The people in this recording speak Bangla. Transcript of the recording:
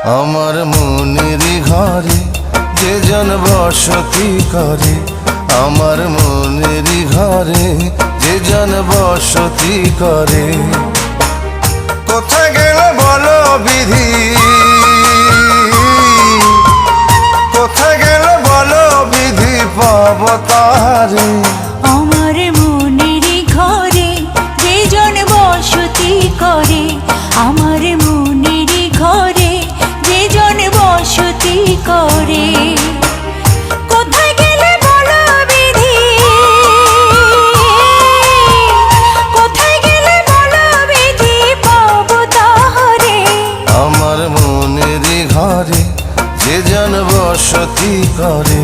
আমার মনেরই ঘরে যে জন বসতি করে, আমার মনেরই ঘরে যে জন বসতি করে। কোথায় গেল বলো বিধি, কোথায় গেল বলো বিধি, পাব তাহারে। আমার মনেরই ঘরে যে জন বসতি করে, আমার মনেরই ঘরে যে জন বসতি করে। কোথায় গেলে বলো বিধি, কোথায় গেলে বলো বিধি, পাব তাহারে। আমার মনেরই ঘরে যে জন বসতি করে।